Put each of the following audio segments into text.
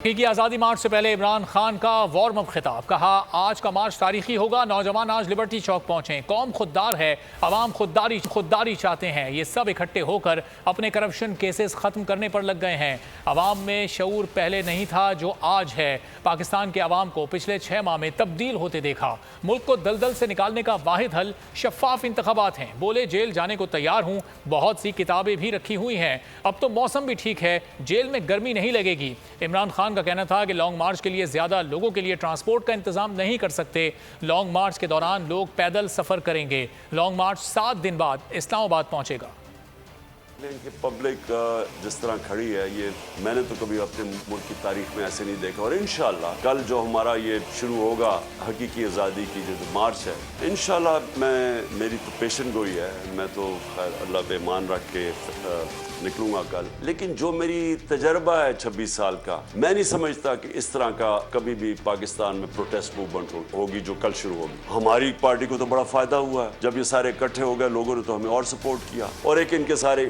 حقیقی آزادی مارچ سے پہلے عمران خان کا وارم اپ خطاب، کہا آج کا مارچ تاریخی ہوگا، نوجوان آج لبرٹی چوک پہنچیں، قوم خوددار ہے، عوام خودداری چاہتے ہیں، یہ سب اکٹھے ہو کر اپنے کرپشن کیسز ختم کرنے پر لگ گئے ہیں، عوام میں شعور پہلے نہیں تھا جو آج ہے، پاکستان کے عوام کو پچھلے 6 ماہ میں تبدیل ہوتے دیکھا، ملک کو دلدل سے نکالنے کا واحد حل شفاف انتخابات ہیں، بولے جیل جانے کو تیار ہوں، بہت سی کتابیں بھی رکھی ہوئی ہیں، اب تو موسم بھی ٹھیک ہے، جیل میں گرمی نہیں لگے گی۔ عمران خان کا کہنا تھا کہ لانگ مارچ کے لیے زیادہ لوگوں کے لیے ٹرانسپورٹ کا انتظام نہیں کر سکتے، لانگ مارچ کے دوران لوگ پیدل سفر کریں گے، لانگ مارچ 7 دن بعد اسلام آباد پہنچے گا۔ کہ پبلک جس طرح کھڑی ہے، یہ میں نے تو کبھی اپنے ملک کی تاریخ میں ایسے نہیں دیکھا، اور انشاءاللہ کل جو ہمارا یہ شروع ہوگا حقیقی آزادی کی جو مارچ ہے، انشاءاللہ میری تو پیشن گوئی ہے، میں تو خیر اللہ پہ ایمان رکھ کے نکلوں گا کل، لیکن جو میری تجربہ ہے 26 سال کا، میں نہیں سمجھتا کہ اس طرح کا کبھی بھی پاکستان میں پروٹیسٹ موومنٹ ہوگی جو کل شروع ہوگی۔ ہماری پارٹی کو تو بڑا فائدہ ہوا ہے، جب یہ سارے اکٹھے ہو گئے، لوگوں نے تو ہمیں اور سپورٹ کیا، اور ایک ان کے سارے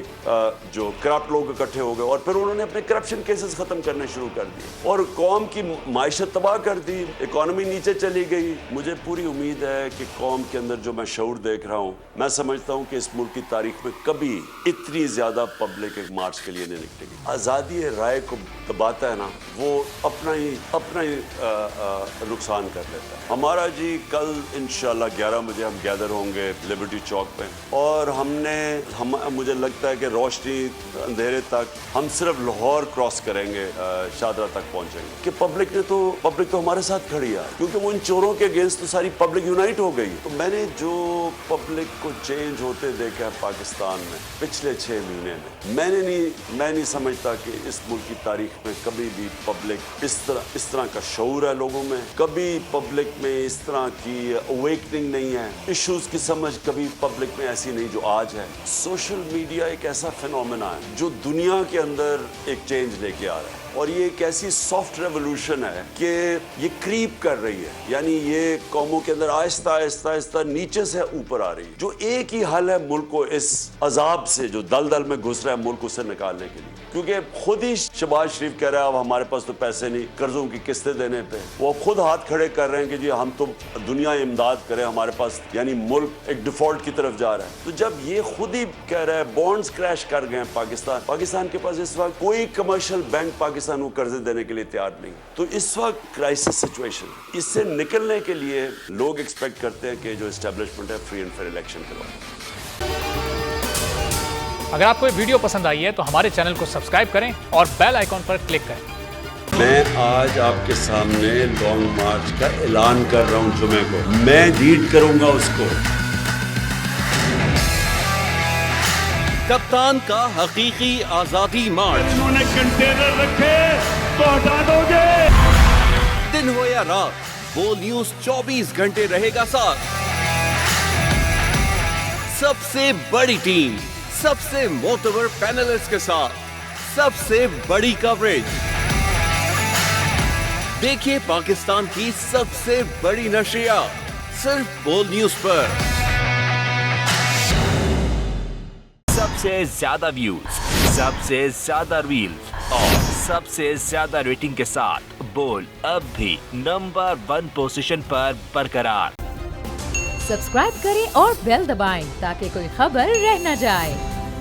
جو کرپٹ لوگ اکٹھے ہو گئے، اور پھر انہوں نے اپنے کرپشن کیسز ختم کرنے شروع کر دیے، اور قوم کی معیشت تباہ کر دی، اکانومی نیچے چلی گئی۔ مجھے پوری امید ہے کہ قوم کے اندر جو میں شعور دیکھ رہا ہوں، میں سمجھتا ہوں کہ اس ملک کی تاریخ میں کبھی اتنی زیادہ پبلک ایک مارچ کے لیے نہیں نکلے گی۔ آزادی رائے کو دباتا ہے نا، وہ اپنا ہی نقصان کر لیتا ہے۔ ہمارا جی کل انشاءاللہ 11 بجے ہم گیدر ہوں گے لبرٹی چوک پہ، اور مجھے لگتا ہے کہ روشنی اندھیرے تک ہم صرف لاہور کراس کریں گے، شادرہ تک پہنچیں گے، کہ پبلک تو ہمارے ساتھ کھڑی ہے، کیونکہ وہ ان چوروں کے اگینسٹ تو ساری پبلک یونائٹ ہو گئی۔ تو میں نے جو پبلک کو چینج ہوتے دیکھا ہے پاکستان میں پچھلے 6 مہینے میں نہیں سمجھتا کہ اس ملک کی تاریخ میں کبھی بھی پبلک اس طرح کا شعور ہے لوگوں میں، کبھی پبلک میں اس طرح کی اویکننگ نہیں ہے، ایشوز کی سمجھ کبھی پبلک میں ایسی نہیں جو آج ہے۔ سوشل میڈیا ایک ایسا فینومینا ہے جو دنیا کے اندر ایک چینج لے کے آ رہا ہے، اور یہ ایک ایسی سافٹ ریولوشن ہے کہ یہ کریپ کر رہی ہے، یعنی یہ قوموں کے اندر آہستہ آہستہ نیچے سے اوپر آ رہی ہے، جو ایک ہی حل ہے ملک کو اس عذاب سے جو دلدل میں گھس رہا ہے ملک اسے نکالنے کے لیے، کیونکہ خود ہی شہباز شریف کہہ رہا ہے اب ہمارے پاس تو پیسے نہیں قرضوں کی قسطیں دینے پہ، وہ خود ہاتھ کھڑے کر رہے ہیں کہ جی ہم تو دنیا امداد کریں، ہمارے پاس یعنی ملک ایک ڈیفالٹ کی طرف جا رہا ہے۔ تو جب یہ خود ہی کہہ رہا ہے بانڈز کریش کر گئے ہیں پاکستان کے پاس اس وقت کوئی کمرشل بینک پاکستان کو قرضے دینے کے لیے تیار نہیں، تو اس وقت کرائسس سچویشن، اس سے نکلنے کے لیے لوگ ایکسپیکٹ کرتے ہیں کہ جو اسٹیبلشمنٹ ہے فری اینڈ فیئر الیکشن کروائے۔ اگر آپ کو یہ ویڈیو پسند آئی ہے تو ہمارے چینل کو سبسکرائب کریں اور بیل آئیکن پر کلک کریں۔ میں آج آپ کے سامنے لانگ مارچ کا اعلان کر رہا ہوں، جمعے کو میں لیڈ کروں گا اس کو۔ کپتان کا حقیقی آزادی مارچ، انہوں نے کنٹینر رکھے تو ہٹا دو گے، دن ہو یا رات بول نیوز 24 گھنٹے رہے گا ساتھ، سب سے بڑی ٹیم، سب سے معتبر پینلسٹ کے ساتھ، سب سے بڑی کوریج۔ دیکھیے پاکستان کی سب سے بڑی نشریات صرف بول نیوز پر۔ سب سے زیادہ ویوز، سب سے زیادہ ریلز اور سب سے زیادہ ریٹنگ کے ساتھ بول اب بھی نمبر 1 پوزیشن پر برقرار۔ سبسکرائب کریں اور بیل دبائیں تاکہ کوئی خبر رہ نہ جائے۔